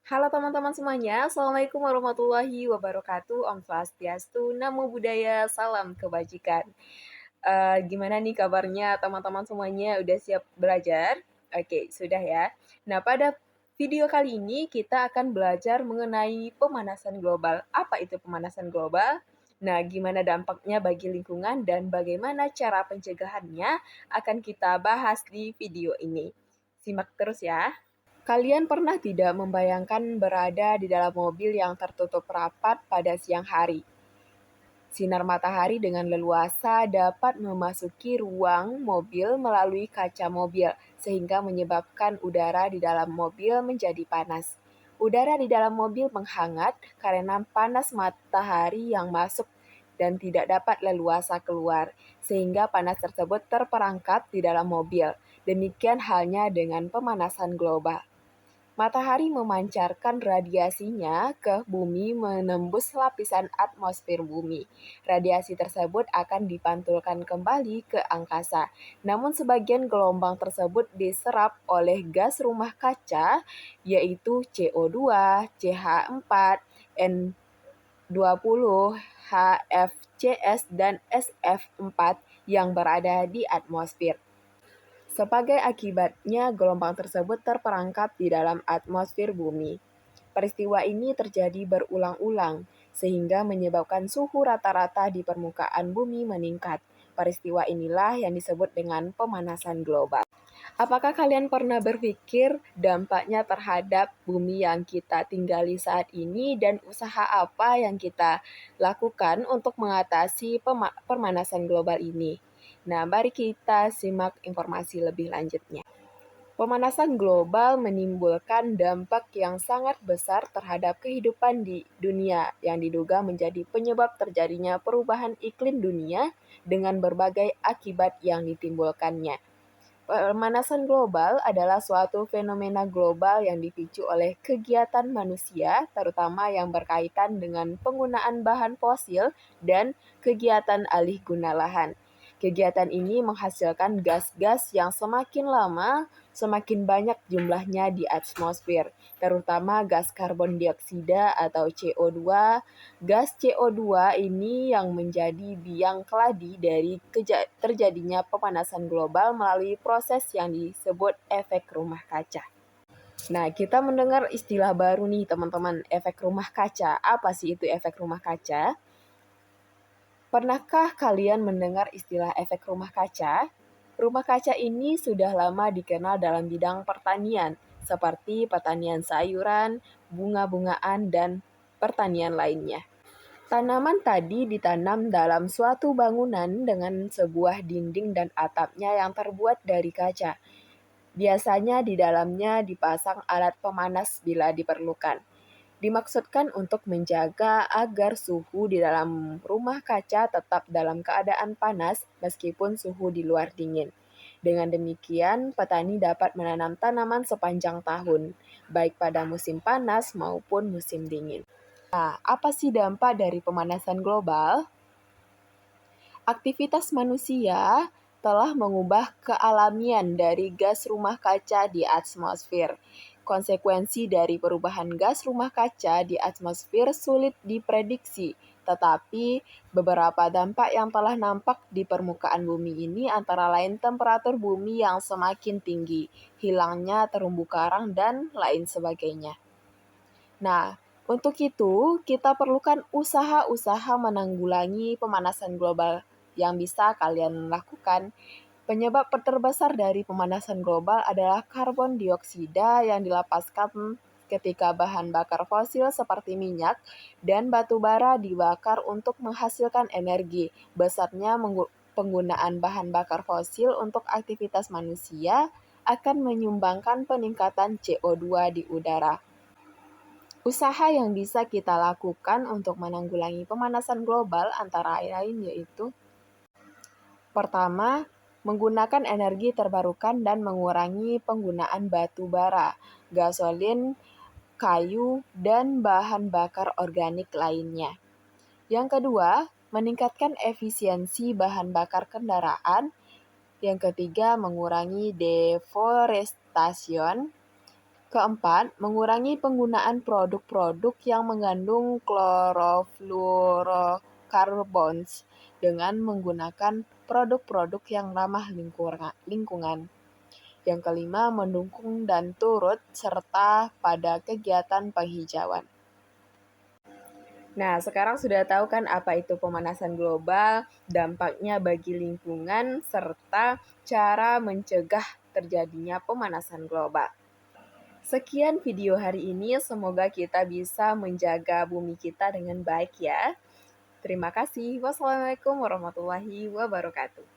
Halo teman-teman semuanya, Assalamualaikum warahmatullahi wabarakatuh. Om Swastiastu, Namo Buddhaya, salam kebajikan. Gimana nih kabarnya teman-teman semuanya? Udah siap belajar? Oke, sudah ya. Nah, pada video kali ini kita akan belajar mengenai pemanasan global. Apa itu pemanasan global? Nah, gimana dampaknya bagi lingkungan dan bagaimana cara pencegahannya akan kita bahas di video ini. Simak terus ya. Kalian pernah tidak membayangkan berada di dalam mobil yang tertutup rapat pada siang hari? Sinar matahari dengan leluasa dapat memasuki ruang mobil melalui kaca mobil, sehingga menyebabkan udara di dalam mobil menjadi panas. Udara di dalam mobil menghangat karena panas matahari yang masuk dan tidak dapat leluasa keluar, sehingga panas tersebut terperangkap di dalam mobil. Demikian halnya dengan pemanasan global. Matahari memancarkan radiasinya ke bumi menembus lapisan atmosfer bumi. Radiasi tersebut akan dipantulkan kembali ke angkasa. Namun sebagian gelombang tersebut diserap oleh gas rumah kaca, yaitu CO2, CH4, N20, HFCS, dan SF4 yang berada di atmosfer. Sebagai akibatnya, gelombang tersebut terperangkap di dalam atmosfer bumi. Peristiwa ini terjadi berulang-ulang, sehingga menyebabkan suhu rata-rata di permukaan bumi meningkat. Peristiwa inilah yang disebut dengan pemanasan global. Apakah kalian pernah berpikir dampaknya terhadap bumi yang kita tinggali saat ini dan usaha apa yang kita lakukan untuk mengatasi pemanasan global ini? Nah, mari kita simak informasi lebih lanjutnya. Pemanasan global menimbulkan dampak yang sangat besar terhadap kehidupan di dunia yang diduga menjadi penyebab terjadinya perubahan iklim dunia dengan berbagai akibat yang ditimbulkannya. Pemanasan global adalah suatu fenomena global yang dipicu oleh kegiatan manusia, terutama yang berkaitan dengan penggunaan bahan fosil dan kegiatan alih guna lahan. Kegiatan ini menghasilkan gas-gas yang semakin lama semakin banyak jumlahnya di atmosfer, terutama gas karbon dioksida atau CO2. Gas CO2 ini yang menjadi biang keladi dari terjadinya pemanasan global melalui proses yang disebut efek rumah kaca. Nah, kita mendengar istilah baru nih teman-teman, efek rumah kaca. Apa sih itu efek rumah kaca? Pernahkah kalian mendengar istilah efek rumah kaca? Rumah kaca ini sudah lama dikenal dalam bidang pertanian, seperti pertanian sayuran, bunga-bungaan, dan pertanian lainnya. Tanaman tadi ditanam dalam suatu bangunan dengan sebuah dinding dan atapnya yang terbuat dari kaca. Biasanya di dalamnya dipasang alat pemanas bila diperlukan. Dimaksudkan untuk menjaga agar suhu di dalam rumah kaca tetap dalam keadaan panas meskipun suhu di luar dingin. Dengan demikian, petani dapat menanam tanaman sepanjang tahun, baik pada musim panas maupun musim dingin. Nah, apa sih dampak dari pemanasan global? Aktivitas manusia telah mengubah kealamian dari gas rumah kaca di atmosfer. Konsekuensi dari perubahan gas rumah kaca di atmosfer sulit diprediksi, tetapi beberapa dampak yang telah nampak di permukaan bumi ini antara lain temperatur bumi yang semakin tinggi, hilangnya terumbu karang, dan lain sebagainya. Nah, untuk itu, kita perlukan usaha-usaha menanggulangi pemanasan global yang bisa kalian lakukan. Penyebab terbesar dari pemanasan global adalah karbon dioksida yang dilepaskan ketika bahan bakar fosil seperti minyak dan batu bara dibakar untuk menghasilkan energi. Besarnya penggunaan bahan bakar fosil untuk aktivitas manusia akan menyumbangkan peningkatan CO2 di udara. Usaha yang bisa kita lakukan untuk menanggulangi pemanasan global antara lain yaitu: pertama, menggunakan energi terbarukan dan mengurangi penggunaan batu bara, gasolin, kayu, dan bahan bakar organik lainnya. Yang kedua, meningkatkan efisiensi bahan bakar kendaraan. Yang ketiga, mengurangi deforestasi. Keempat, mengurangi penggunaan produk-produk yang mengandung chlorofluorocarbons dengan menggunakan produk-produk yang ramah lingkungan. Yang kelima, mendukung dan turut serta pada kegiatan penghijauan. Nah, sekarang sudah tahu kan apa itu pemanasan global, dampaknya bagi lingkungan, serta cara mencegah terjadinya pemanasan global. Sekian video hari ini, semoga kita bisa menjaga bumi kita dengan baik ya. Terima kasih. Wassalamualaikum warahmatullahi wabarakatuh.